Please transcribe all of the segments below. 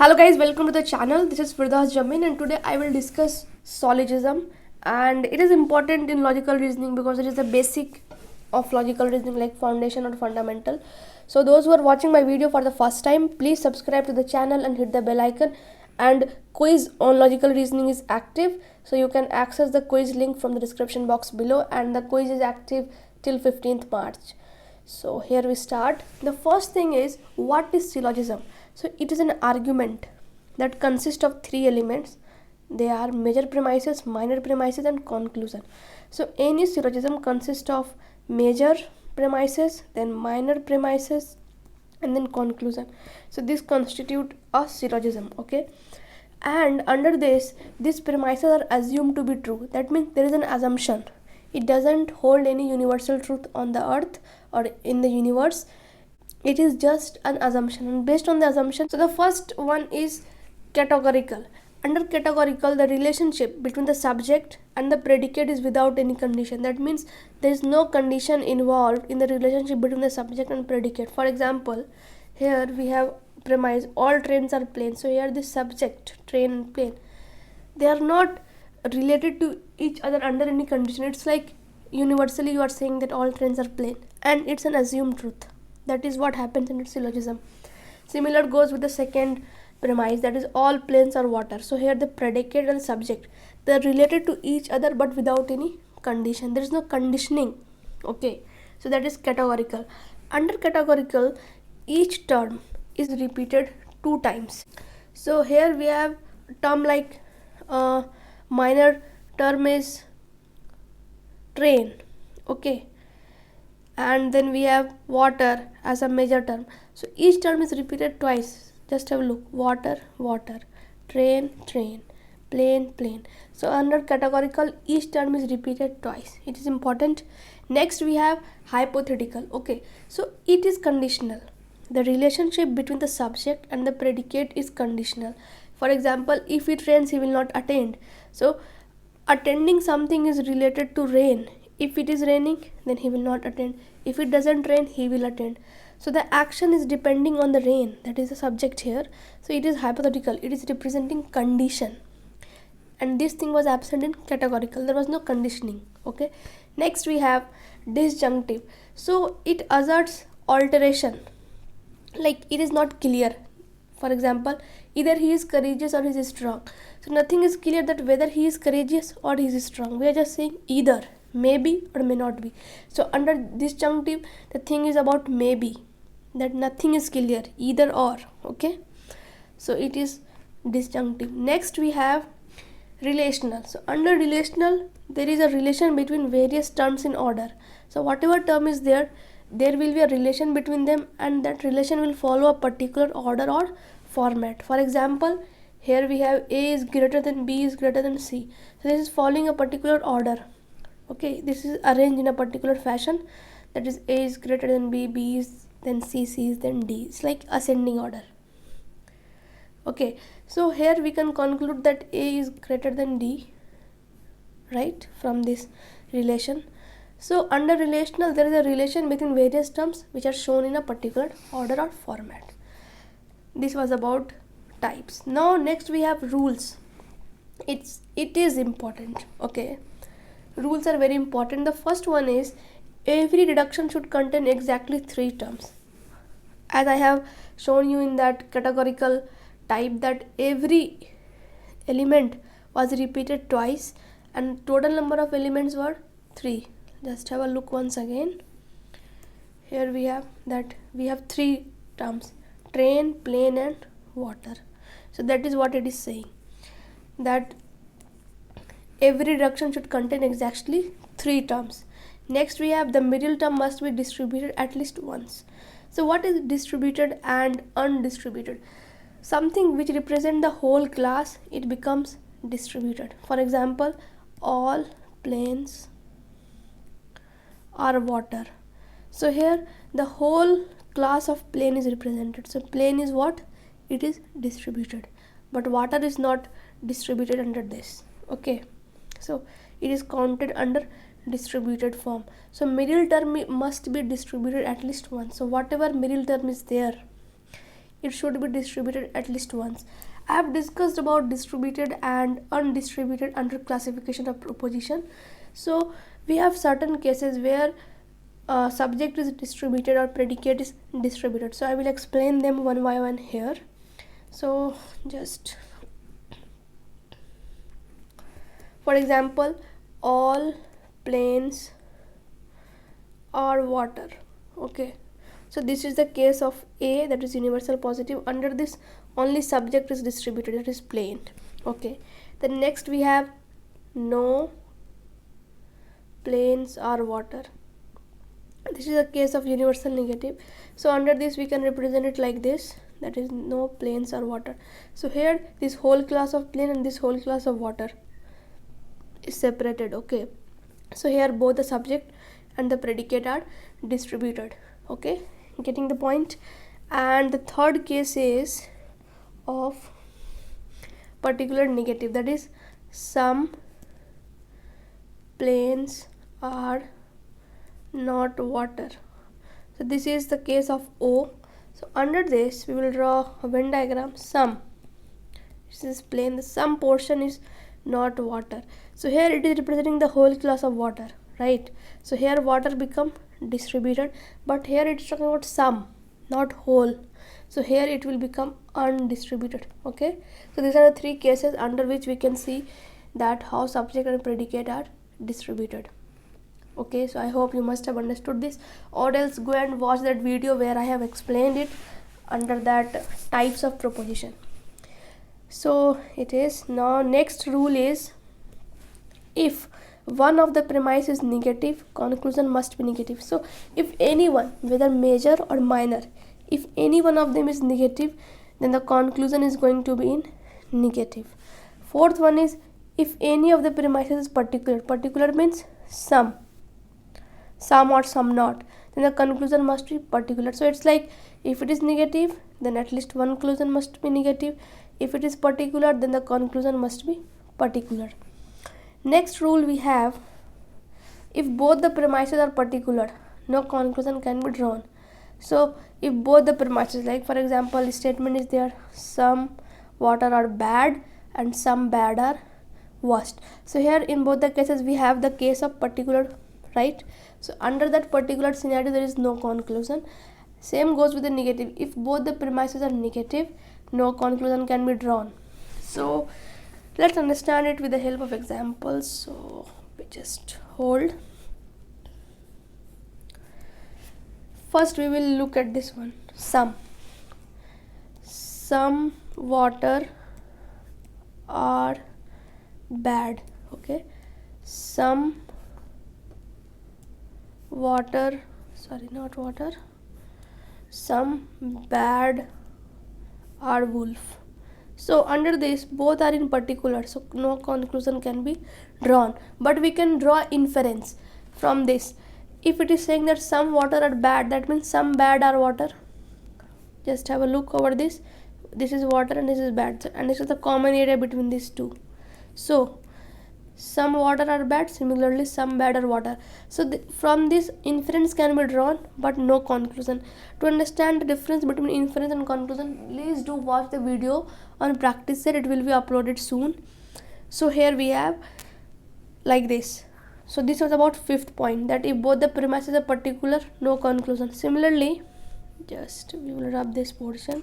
Hello guys, welcome to the channel. This is Firdaus Jamin and today I will discuss syllogism, and it is important in logical reasoning because it is the basic of logical reasoning, like foundation or fundamental. So those who are watching my video for the first time, please subscribe to the channel and hit the bell icon. And quiz on logical reasoning is active, so you can access the quiz link from the description box below, and the quiz is active till 15th March. So here we start. The first thing is, what is syllogism? So it is an argument that consists of three elements. They are major premises, minor premises and conclusion. So any syllogism consists of major premises, then minor premises and then conclusion. So this constitute a syllogism, okay? And under this, these premises are assumed to be true. That means there is an assumption. It doesn't hold any universal truth on the earth or in the universe. It is just an assumption, and based on the assumption, so the first one is categorical. Under categorical, the relationship between the subject and the predicate is without any condition. That means there is no condition involved in the relationship between the subject and predicate. For example, here we have premise, all trains are plain. So here the subject, train and plane, they are not related to each other under any condition. It's like universally you are saying that all trains are plain, and it's an assumed truth. That is what happens in its syllogism. Similar goes with the second premise, that is all planes are water. So here the predicate and subject, they are related to each other but without any condition. There is no conditioning, okay? So that is categorical. Under categorical, each term is repeated two times. So here we have term like minor term is train, okay, and then we have water as a major term. So each term is repeated twice. Just have a look: water, water, train, train, plane, plane. So under categorical, each term is repeated twice. It is important. Next we have hypothetical, okay. So it is conditional. The relationship between the subject and the predicate is conditional. For example, if it rains, he will not attend. So attending something is related to rain. If it is raining, then he will not attend. If it doesn't rain, he will attend. So the action is depending on the rain. That is the subject here. So it is hypothetical. It is representing condition. And this thing was absent in categorical. There was no conditioning, okay. Next we have disjunctive. So it asserts alteration. Like it is not clear. For example, either he is courageous or he is strong. So nothing is clear that whether he is courageous or he is strong. We are just saying either, maybe or may not be. So under disjunctive, the thing is about maybe, that nothing is clear, either or, okay. So it is disjunctive. Next we have relational. So under relational, there is a relation between various terms in order. So whatever term is there, there will be a relation between them, and that relation will follow a particular order or format. For example, here we have A is greater than B is greater than C. So this is following a particular order, okay. This is arranged in a particular fashion. That is, A is greater than B, B is then C, C is then D. It's like ascending order, okay. So here we can conclude that A is greater than D, right, from this relation. So under relational, there is a relation between various terms which are shown in a particular order or format. This was about types. Now next we have rules. It is important, okay. Rules are very important. The first one is, every reduction should contain exactly three terms. As I have shown you in that categorical type, that every element was repeated twice and total number of elements were 3. Just have a look once again. Here we have that we have 3 terms: train, plane and water. So that is what it is saying, that every reduction should contain exactly 3 terms. Next we have the middle term must be distributed at least once. So what is distributed and undistributed? Something which represents the whole class, it becomes distributed. For example, all planes are water. So here the whole class of plane is represented. So plane is what? It is distributed, but water is not distributed under this, okay. So it is counted under distributed form. So middle term must be distributed at least once. So whatever middle term is there, it should be distributed at least once. I have discussed about distributed and undistributed under classification of proposition. So we have certain cases where subject is distributed or predicate is distributed. So I will explain them one by one here. So just for example, all planes are water. Okay, so this is the case of A, that is universal positive. Under this only subject is distributed, that is plane. Okay, then next we have no planes are water. This is a case of universal negative. So under this we can represent it like this, that is no planes are water. So here this whole class of plane and this whole class of water is separated. Okay, so here both the subject and the predicate are distributed. Okay, getting the point. And the third case is of particular negative, that is some planes are not water. So this is the case of O. So under this we will draw a Venn diagram. Some, this is plane, the some portion is not water. So here it is representing the whole class of water, right? So here water become distributed, but here it is talking about some, not whole. So here it will become undistributed. Okay, so these are the three cases under which we can see that how subject and predicate are distributed. Okay, so I hope you must have understood this, or else go and watch that video where I have explained it under that types of proposition. So it is now next rule is, if one of the premise is negative, conclusion must be negative. So if anyone, whether major or minor, if any one of them is negative, then the conclusion is going to be in negative. Fourth one is, if any of the premises is particular, particular means some or some not, then the conclusion must be particular. So it's like, if it is negative, then at least one conclusion must be negative. If it is particular, then the conclusion must be particular. Next rule we have, if both the premises are particular, no conclusion can be drawn. So if both the premises, like for example statement is there, some water are bad and some bad are worst. So here in both the cases we have the case of particular, right? So under that particular scenario there is no conclusion. Same goes with the negative. If both the premises are negative, no conclusion can be drawn. So let's understand it with the help of examples. So we just hold. First we will look at this one, some water are bad. Okay, some water, sorry, not water, some bad are wolf. So under this both are in particular, so no conclusion can be drawn, but we can draw inference from this. If it is saying that some water are bad, that means some bad are water. Just have a look over this. This is water and this is bad, and this is the common area between these two. So some water are bad, similarly some bad are water. So from this inference can be drawn, but no conclusion. To understand the difference between inference and conclusion, please do watch the video on practice set. It will be uploaded soon. So here we have like this. So this was about fifth point, that if both the premises are particular, no conclusion. Similarly, just we will rub this portion.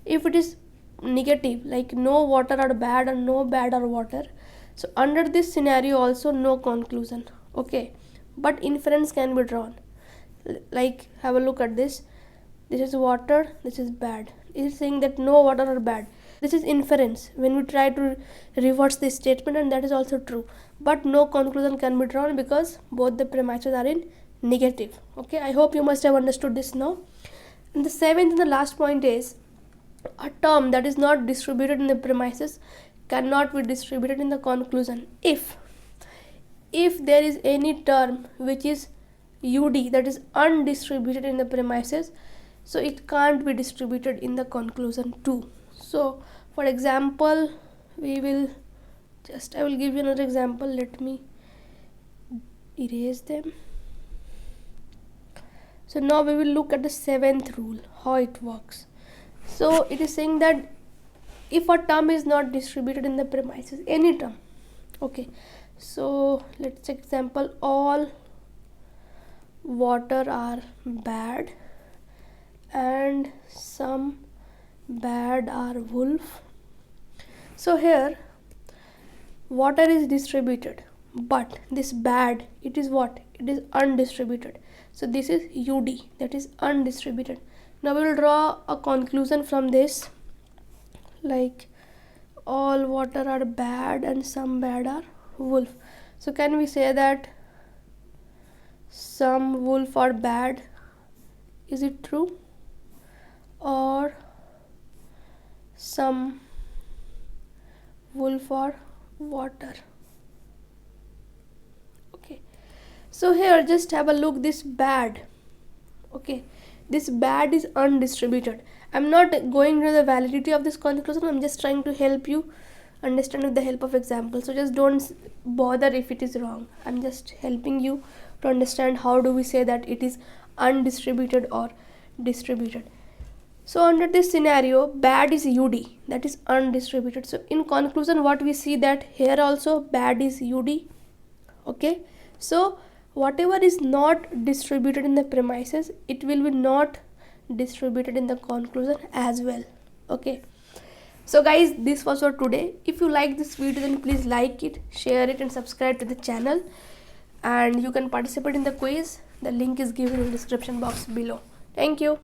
If it is negative, like no water are bad and no bad are water, so under this scenario also no conclusion. Okay, but inference can be drawn. Like have a look at this. This is water, this is bad. It is saying that no water are bad. This is inference when we try to reverse this statement, and that is also true, but no conclusion can be drawn because both the premises are in negative. Okay, I hope you must have understood this now. And the seventh and the last point is, a term that is not distributed in the premises cannot be distributed in the conclusion. If there is any term which is UD, that is undistributed in the premises, so it can't be distributed in the conclusion too. So for example, I will give you another example. Let me erase them. So now we will look at the seventh rule, how it works. So it is saying that if a term is not distributed in the premises, any term, okay, so let's take example, all water are bad and some bad are wolf. So here water is distributed, but this bad, it is what? It is undistributed. So this is UD, that is undistributed. Now we will draw a conclusion from this, like all water are bad and some bad are wolf. So can we say that some wolf are bad? Is it true? Or some wolf are water? Okay, so here just have a look, this bad, okay, this bad is undistributed. I'm not going to the validity of this conclusion, I'm just trying to help you understand with the help of example. So just don't bother if it is wrong, I'm just helping you to understand how do we say that it is undistributed or distributed. So under this scenario, bad is UD, that is undistributed. So in conclusion, what we see that here also bad is UD. Okay, so whatever is not distributed in the premises, it will be not distributed in the conclusion as well. Okay, so guys, this was for today. If you like this video, then please like it, share it and subscribe to the channel, and you can participate in the quiz. The link is given in the description box below. Thank you.